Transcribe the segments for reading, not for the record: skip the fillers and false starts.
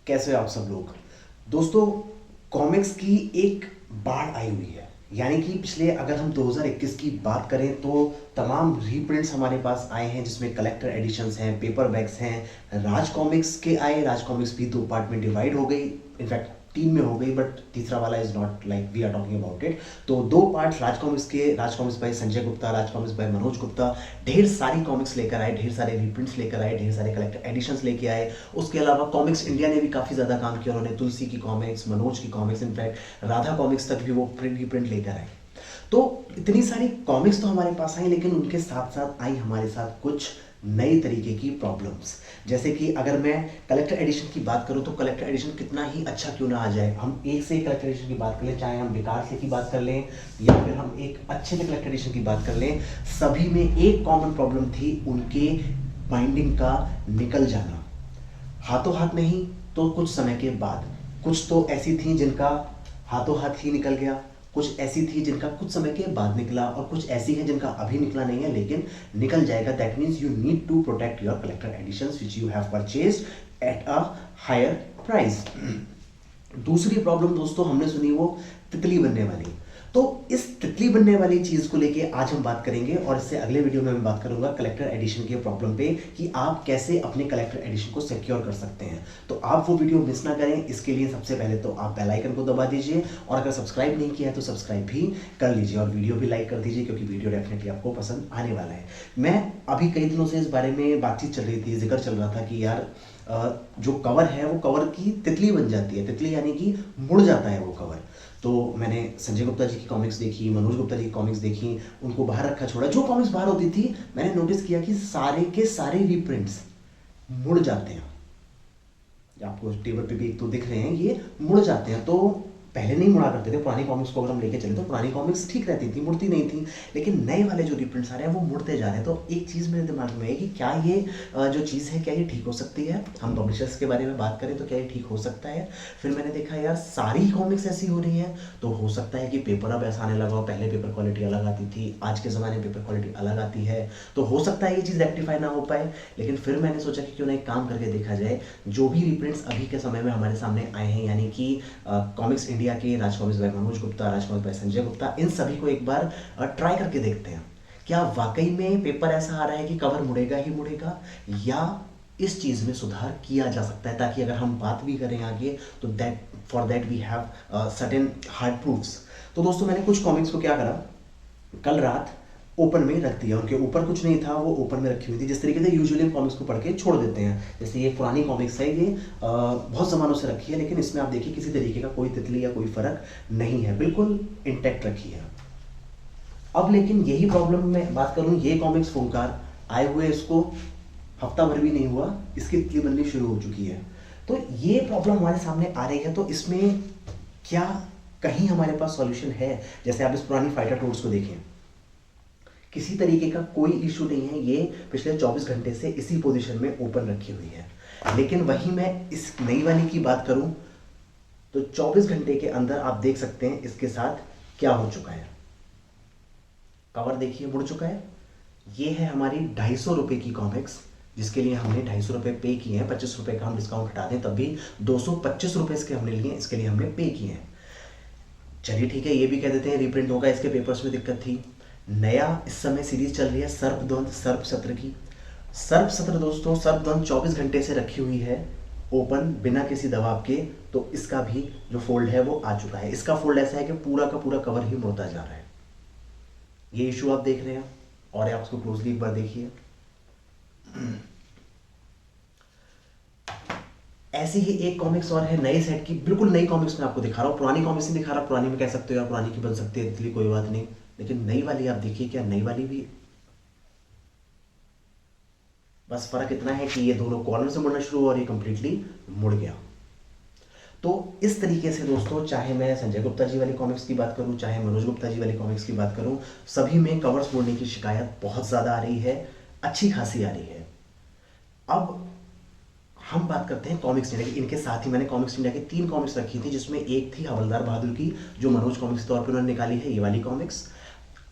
कैसे हो आप सब लोग। दोस्तों, कॉमिक्स की एक बाढ़ आई हुई है। यानी कि पिछले अगर हम 2021 की बात करें तो तमाम रीप्रिंट्स हमारे पास आए हैं, जिसमें कलेक्टर एडिशंस हैं, पेपर बैग्स हैं। राज कॉमिक्स के आए, राज कॉमिक्स भी दो पार्ट में डिवाइड हो गई, इनफैक्ट तीन में हो गई, बट तीसरा वाला is not like we are talking about it. तो दो पार्ट राज कॉमिक्स के, Raj comics by Sanjay Gupta, Raj comics by Manoj Gupta, ढेर सारी कॉमिक्स लेकर आए, ढेर सारे रीप्रिंट्स लेकर आए, ढेर सारे कलेक्टर एडिशंस लेके आए। उसके अलावा कॉमिक्स इंडिया ने भी काफ़ी ज़्यादा काम किया। उन्होंने तुलसी की कॉमिक्स, मनोज की कॉमिक्स, इनफैक्ट राधा कॉमिक्स तक भी वो प्रिंट रीप्रिंट लेकर आए। तो इतनी सारी कॉमिक्स तो हमारे पास आई, लेकिन उनके साथ साथ आई हमारे साथ कुछ नए तरीके की प्रॉब्लम्स। जैसे कि अगर मैं कलेक्टर एडिशन की बात करूं तो कलेक्टर एडिशन कितना ही अच्छा क्यों ना आ जाए, हम एक से एक कलेक्टर एडिशन की बात कर लें, चाहे हम बेकार से की बात कर लें या फिर हम एक अच्छे से कलेक्टर एडिशन की बात कर लें, सभी में एक कॉमन प्रॉब्लम थी, उनके बाइंडिंग का निकल जाना। हाथों हाथ नहीं तो कुछ समय के बाद। कुछ तो ऐसी थी जिनका हाथों हाथ ही निकल गया, कुछ ऐसी थी जिनका कुछ समय के बाद निकला, और कुछ ऐसी है जिनका अभी निकला नहीं है लेकिन निकल जाएगा। That means you need to protect your collector editions which you have purchased at a higher price. दूसरी प्रॉब्लम दोस्तों हमने सुनी, वो तितली बनने वाली। तो इस तितली बनने वाली चीज को लेके आज हम बात करेंगे, और इससे अगले वीडियो में मैं बात करूंगा कलेक्टर एडिशन के प्रॉब्लम पे कि आप कैसे अपने कलेक्टर एडिशन को सिक्योर कर सकते हैं। तो आप वो वीडियो मिस ना करें, इसके लिए सबसे पहले तो आप बेल आइकन को दबा दीजिए, और अगर सब्सक्राइब नहीं किया है तो सब्सक्राइब भी कर लीजिए, और वीडियो भी लाइक कर दीजिए, क्योंकि वीडियो डेफिनेटली आपको पसंद आने वाला है। मैं अभी कई दिनों से इस बारे में बातचीत चल रही थी, जिक्र चल रहा था कि यार जो कवर है वो कवर की तितली बन जाती है, तितली यानी कि मुड़ जाता है वो कवर। तो मैंने संजय गुप्ता जी की कॉमिक्स देखी, मनोज गुप्ता जी की कॉमिक्स देखी, उनको बाहर रखा छोड़ा। जो कॉमिक्स बाहर होती थी मैंने नोटिस किया कि सारे के सारे रीप्रिंट्स मुड़ जाते हैं। आपको टेबल पे भी एक तो दिख रहे हैं, ये मुड़ जाते हैं। तो पहले नहीं मुड़ा करते थे, पुरानी कॉमिक्स को अगर हम लेके चले तो पुरानी कॉमिक्स ठीक रहती थी, मुड़ती नहीं थी। लेकिन नए वाले जो रिप्रिंट्स आ रहे हैं वो मुड़ते जा रहे हैं। तो एक चीज़ मेरे दिमाग में है कि क्या ये जो चीज़ है क्या ये ठीक हो सकती है। हम पब्लिशर्स के बारे में बात करें तो क्या ये ठीक हो सकता है। फिर मैंने देखा यार सारी कॉमिक्स ऐसी हो रही हैं, तो हो सकता है कि पेपर अब ऐसा आने लगा हो। पहले पेपर क्वालिटी अलग आती थी, आज के ज़माने में पेपर क्वालिटी अलग आती है, तो हो सकता है ये चीज़ रेक्टिफाई ना हो पाए। लेकिन फिर मैंने सोचा कि क्यों ना एक काम करके देखा जाए, जो भी रिप्रिंट्स अभी के समय में हमारे सामने आए हैं, यानी कि कॉमिक्स इंडिया के, Raj comics by Manoj Gupta, Raj comics by Sanjay Gupta, इन सभी को एक बार ट्राई करके देखते हैं। क्या वाकई में पेपर ऐसा आ रहा है कि कवर मुड़ेगा ही मुड़ेगा, या इस चीज़ में सुधार किया जा सकता है, ताकि अगर हम बात भी करें आगे तो that for that we have certain hard proofs. तो दोस्तों मैंने कुछ कॉमिक्स को क्या करा, कल रात ओपन में रख दिया। उनके ऊपर कुछ नहीं था, वो ओपन में रखी हुई थी, जिस तरीके से यूजुअली कॉमिक्स को पढ़ के छोड़ देते हैं। जैसे ये पुरानी कॉमिक्स है, ये बहुत ज़मानों से रखी है, लेकिन इसमें आप देखिए किसी तरीके का कोई तितली या कोई फर्क नहीं है, बिल्कुल इंटैक्ट रखी है। अब लेकिन यही प्रॉब्लम मैं बात करूँ, ये कॉमिक्स फुंकार आए हुए इसको हफ्ता भर भी नहीं हुआ, इसकी तितली बननी शुरू हो चुकी है। तो ये प्रॉब्लम हमारे सामने आ रही है, तो इसमें क्या कहीं हमारे पास सॉल्यूशन है। जैसे आप इस पुरानी फाइटर टूर्स को देखें, किसी तरीके का कोई इशू नहीं है, ये पिछले 24 घंटे से इसी पोजीशन में ओपन रखी हुई है। लेकिन वही मैं इस नई वाली की बात करूं तो 24 घंटे के अंदर आप देख सकते हैं इसके साथ क्या हो चुका है। कवर देखिए मुड़ चुका है। ये है हमारी 250 रुपए की कॉमिक्स, जिसके लिए हमने 250 रुपए पे किए हैं। 25 रुपए का हम डिस्काउंट हटा दें तब भी 225 रुपए इसके हमने लिए, इसके लिए हमने पे किए हैं। चलिए ठीक है, ये भी कह देते हैं रीप्रिंट होगा, इसके पेपर्स में दिक्कत थी। नया इस समय सीरीज चल रही है सर्पद्वंद, सर्प सत्र की। सर्प सत्र दोस्तों, सर्पद्वंद 24 घंटे से रखी हुई है ओपन, बिना किसी दबाव के। तो इसका भी जो फोल्ड है वो आ चुका है। इसका फोल्ड ऐसा है कि पूरा का पूरा कवर ही मुड़ता जा रहा है। ये इशू आप देख रहे हैं, और आप उसको क्लोजली एक बार देखिए। ऐसी ही एक कॉमिक्स और है नए सेट की, बिल्कुल नई कॉमिक्स में आपको दिखा रहा हूँ। पुरानी कॉमिक्स नहीं दिखा रहा, पुरानी में कह सकते हो यार पुरानी की बन सकती है इसलिए कोई बात नहीं, लेकिन नई वाली आप देखिए, क्या नई वाली भी बस फर्क इतना है कि ये दोनों कॉर्नर से मुड़ना शुरू हुआ और ये कंप्लीटली मुड़ गया। तो इस तरीके से दोस्तों, चाहे मैं संजय गुप्ता जी वाली कॉमिक्स की बात करूं, चाहे मनोज गुप्ता जी वाली कॉमिक्स की बात करूं, सभी में कवर्स मुड़ने की शिकायत बहुत ज़्यादा आ रही है, अच्छी खासी आ रही है। अब हम बात करते हैं कॉमिक्स इंडिया की। इनके साथ ही मैंने कॉमिक्स इंडिया की 3 कॉमिक्स रखी थी, जिसमें एक थी हवलदार बहादुर की, जो मनोज कॉमिक्स के तौर पर उन्होंने निकाली है, ये वाली कॉमिक्स।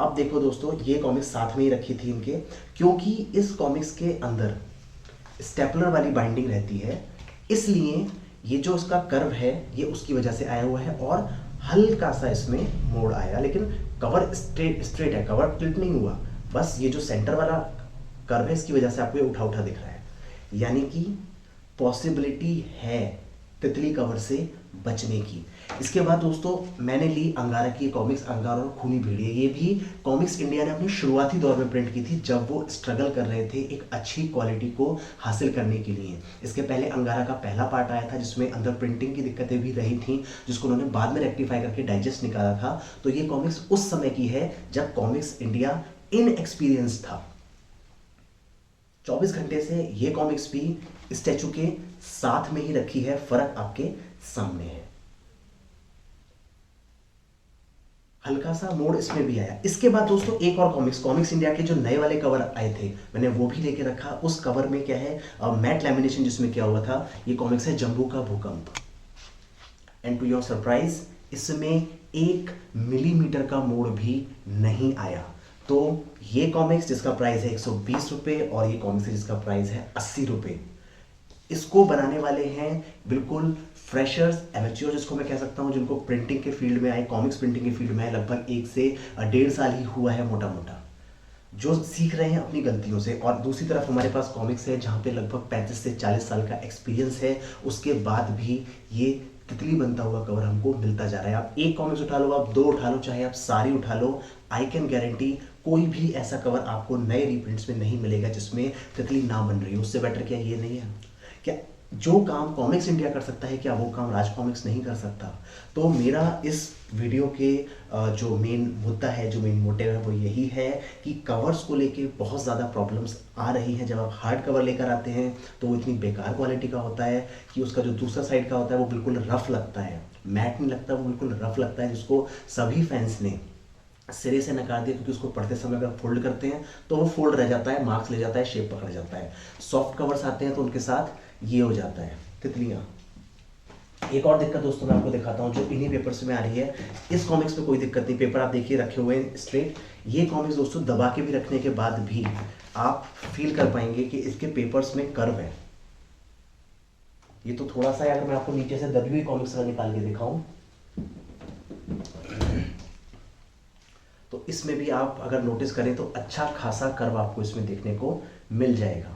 अब देखो दोस्तों, ये कॉमिक्स साथ में ही रखी थी इनके, क्योंकि इस कॉमिक्स के अंदर स्टेपलर वाली बाइंडिंग रहती है, इसलिए ये जो इसका कर्व है ये उसकी वजह से आया हुआ है और हल्का सा इसमें मोड़ आया, लेकिन कवर स्ट्रेट स्ट्रेट है, कवर टिल्ट नहीं हुआ। बस ये जो सेंटर वाला कर्व है इसकी वजह से आपको ये उठा उठा दिख रहा है। यानी कि पॉसिबिलिटी है तितली कवर से बचने की। इसके बाद दोस्तों मैंने ली अंगारा की कॉमिक्स, अंगारा और खूनी भेड़िया। ये भी कॉमिक्स इंडिया ने अपने शुरुआती दौर में प्रिंट की थी, जब वो स्ट्रगल कर रहे थे एक अच्छी क्वालिटी को हासिल करने के लिए। इसके पहले अंगारा का पहला पार्ट आया था जिसमें अंदर प्रिंटिंग की दिक्कतें भी रही थी, जिसको उन्होंने बाद में रेक्टिफाई करके डाइजेस्ट निकाला था। तो ये कॉमिक्स उस समय की है जब कॉमिक्स इंडिया इनएक्सपीरियंस था। 24 घंटे से ये कॉमिक्स भी स्टैचू के साथ में ही रखी है, फर्क आपके सामने है। हल्का सा मोड़ इसमें भी आया। इसके बाद दोस्तों एक और कॉमिक्स इंडिया के जो नए वाले कवर आए थे मैंने वो भी लेके रखा। उस कवर में क्या है, मैट लैमिनेशन जिसमें क्या हुआ था, ये कॉमिक्स है जम्बू का भूकंप। एंड टू योर सरप्राइज इसमें 1 मिलीमीटर का मोड़ भी नहीं आया। तो ये कॉमिक्स जिसका प्राइस है 120 रुपये और ये कॉमिक्स है जिसका प्राइस है 80 रुपये। इसको बनाने वाले हैं बिल्कुल फ्रेशर्स, एमेच्योर जिसको मैं कह सकता हूं, जिनको प्रिंटिंग के फील्ड में आए, कॉमिक्स प्रिंटिंग के फील्ड में आए लगभग 1 से 1.5 साल ही हुआ है मोटा मोटा, जो सीख रहे हैं अपनी गलतियों से। और दूसरी तरफ हमारे पास कॉमिक्स है जहाँ पे लगभग 35 से 40 साल का एक्सपीरियंस है, उसके बाद भी ये तितली बनता हुआ कवर हमको मिलता जा रहा है। आप एक कॉमिक्स उठा लो, आप 2 उठा लो, चाहे आप सारी उठा लो, आई कैन गारंटी कोई भी ऐसा कवर आपको नए रीप्रिंट्स में नहीं मिलेगा जिसमें तितली ना बन रही हो। उससे बेटर क्या ये नहीं है क्या जो काम कॉमिक्स इंडिया कर सकता है क्या वो काम राज कॉमिक्स नहीं कर सकता? तो मेरा इस वीडियो के जो मेन मुद्दा है, जो मेन मोटिव है वो यही है कि कवर्स को लेके बहुत ज़्यादा प्रॉब्लम्स आ रही हैं। जब आप हार्ड कवर लेकर आते हैं तो वो इतनी बेकार क्वालिटी का होता है कि उसका जो दूसरा साइड का होता है वो बिल्कुल रफ लगता है, मैट नहीं लगता, वो बिल्कुल रफ लगता है, जिसको सभी फैंस ने सिरे से नकार दिया, क्योंकि उसको पढ़ते समय अगर फोल्ड करते हैं तो वो फोल्ड रह जाता है, मार्क्स ले जाता है, शेप पकड़ जाता है। सॉफ्ट कवर्स आते हैं तो उनके साथ ये हो जाता है तितलियां। एक और दिक्कत दोस्तों मैं आपको दिखाता हूं जो इन्हीं पेपर्स में आ रही है। इस कॉमिक्स में कोई दिक्कत नहीं, पेपर आप देखिए रखे हुए हैं स्ट्रेट। ये कॉमिक्स दोस्तों दबा के भी रखने के बाद भी आप फील कर पाएंगे कि इसके पेपर्स में कर्व है। ये तो थोड़ा सा, अगर मैं आपको नीचे से दबी हुई कॉमिक्स निकाल के दिखाऊं तो इसमें भी आप अगर नोटिस करें तो अच्छा खासा कर्व आपको इसमें देखने को मिल जाएगा।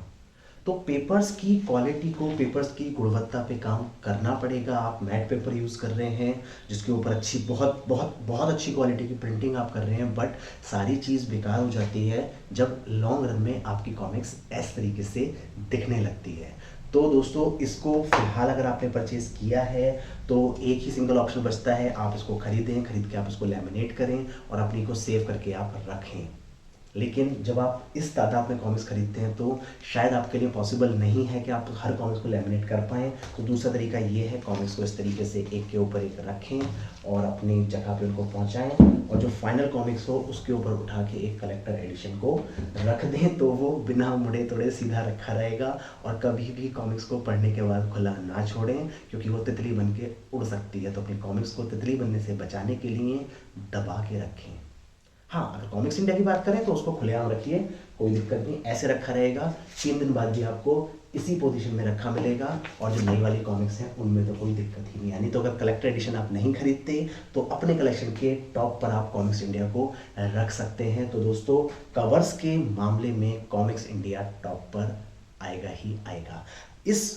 तो पेपर्स की क्वालिटी को, पेपर्स की गुणवत्ता पे काम करना पड़ेगा। आप मैट पेपर यूज़ कर रहे हैं जिसके ऊपर अच्छी बहुत बहुत बहुत अच्छी क्वालिटी की प्रिंटिंग आप कर रहे हैं, बट सारी चीज़ बेकार हो जाती है जब लॉन्ग रन में आपकी कॉमिक्स इस तरीके से दिखने लगती है। तो दोस्तों इसको फिलहाल अगर आपने परचेज़ किया है तो एक ही सिंगल ऑप्शन बचता है, आप इसको खरीदें, खरीद के आप इसको लैमिनेट करें और अपनी को सेव करके आप रखें। लेकिन जब आप इस तादाद में कॉमिक्स खरीदते हैं तो शायद आपके लिए पॉसिबल नहीं है कि आप हर कॉमिक्स को लैमिनेट कर पाएँ। तो दूसरा तरीका ये है, कॉमिक्स को इस तरीके से एक के ऊपर एक रखें और अपनी जगह पे उनको पहुंचाएं, और जो फाइनल कॉमिक्स हो उसके ऊपर उठा के एक कलेक्टर एडिशन को रख दें, तो वो बिना मुड़े तोड़े सीधा रखा रहेगा। और कभी भी कॉमिक्स को पढ़ने के बाद खुला ना छोड़ें, क्योंकि वो तितली बन के उड़ सकती है। तो अपनी कॉमिक्स को तितली बनने से बचाने के लिए दबा के रखें। हाँ, अगर कॉमिक्स इंडिया की बात करें तो उसको खुलेआम रखिए, कोई दिक्कत नहीं, ऐसे रखा रहेगा। 3 दिन बाद भी आपको इसी पोजीशन में रखा मिलेगा। और जो नई वाली कॉमिक्स हैं उनमें तो कोई दिक्कत ही नहीं। यानी तो अगर कलेक्टर एडिशन आप नहीं खरीदते तो अपने कलेक्शन के टॉप पर आप कॉमिक्स इंडिया को रख सकते हैं। तो दोस्तों कवर्स के मामले में कॉमिक्स इंडिया टॉप पर आएगा ही आएगा। इस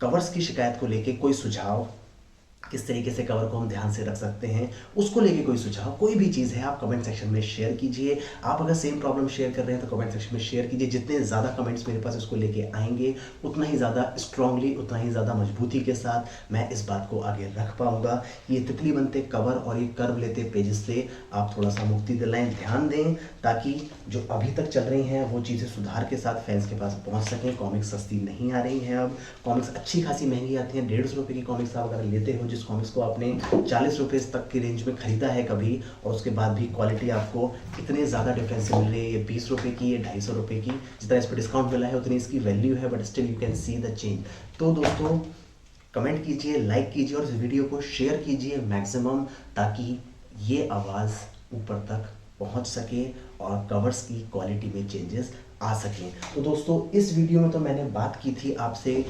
कवर्स की शिकायत को लेके कोई सुझाव, किस तरीके से कवर को हम ध्यान से रख सकते हैं, उसको लेके कोई सुझाव, कोई भी चीज़ है, आप कमेंट सेक्शन में शेयर कीजिए। आप अगर सेम प्रॉब्लम शेयर कर रहे हैं तो कमेंट सेक्शन में शेयर कीजिए। जितने ज़्यादा कमेंट्स मेरे पास इसको लेके आएंगे उतना ही ज़्यादा स्ट्रांगली, उतना ही ज़्यादा मजबूती के साथ मैं इस बात को आगे रख पाऊंगा। ये तितली बनते कवर और ये कर्व लेते पेजेस से आप थोड़ा सा मुक्ति दिलाएं, ध्यान दें, ताकि जो अभी तक चल रही हैं वो चीज़ें सुधार के साथ फैंस के पास पहुँच सकें। कॉमिक्स सस्ती नहीं आ रही हैं, अब कॉमिक्स अच्छी खासी महंगी आती हैं। 150 रुपये की कॉमिक्स आप अगर लेते हो, जिस कॉमिक्स को आपने 40 रुपये तक की रेंज में खरीदा है कभी, और उसके बाद भी क्वालिटी आपको इतने ज़्यादा डिफरेंस मिल रही है, ये 20 रुपये की, ये 250 रुपये की, जितना इस पर डिस्काउंट मिला है उतनी इसकी वैल्यू है, but still you can see the change. तो दोस्तों कमेंट कीजिए, लाइक कीजिए और इस वीडियो को शेयर कीजिए मैक्सिमम, ताकि ये आवाज़ ऊपर तक पहुंच सके और कवर्स की क्वालिटी में चेंजेस आ सकें। तो दोस्तों इस वीडियो में तो मैंने बात की थी आपसे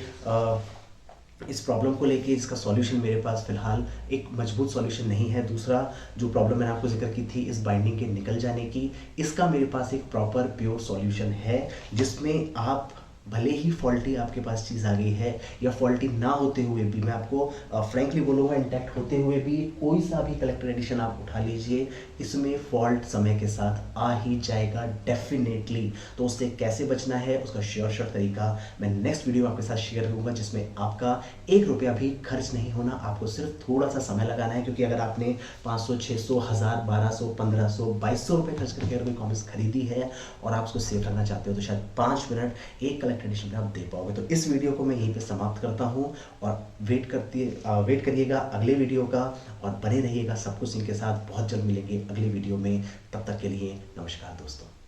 इस प्रॉब्लम को लेके इसका सॉल्यूशन मेरे पास फ़िलहाल एक मजबूत सॉल्यूशन नहीं है। दूसरा जो प्रॉब्लम मैंने आपको ज़िक्र की थी इस बाइंडिंग के निकल जाने की, इसका मेरे पास एक प्रॉपर प्योर सॉल्यूशन है, जिसमें आप भले ही फॉल्टी आपके पास चीज़ आ गई है या फॉल्टी ना होते हुए भी, मैं आपको फ्रैंकली बोलूँगा इंटैक्ट होते हुए भी कोई सा भी कलेक्टर एडिशन आप उठा लीजिए, इसमें फॉल्ट समय के साथ आ ही जाएगा डेफिनेटली। तो उससे कैसे बचना है उसका श्योर तरीका मैं नेक्स्ट वीडियो आपके साथ शेयर करूँगा, जिसमें आपका 1 रुपया भी खर्च नहीं होना, आपको सिर्फ थोड़ा सा समय लगाना है। क्योंकि अगर आपने 500, 600, 1000, 1200, 1500, 2200 रुपये खर्च करके अगर कोई कॉमिक्स खरीदी है और आप उसको सेव रखना चाहते हो, तो शायद 5 मिनट एक कलेक्टर एडिशन में आप दे पाओगे। तो इस वीडियो को मैं यहीं पे समाप्त करता हूँ और वेट करिएगा अगले वीडियो का, और बने रहिएगा सब कुछ इनके साथ। बहुत जल्द मिलेंगे अगले वीडियो में, तब तक के लिए नमस्कार दोस्तों।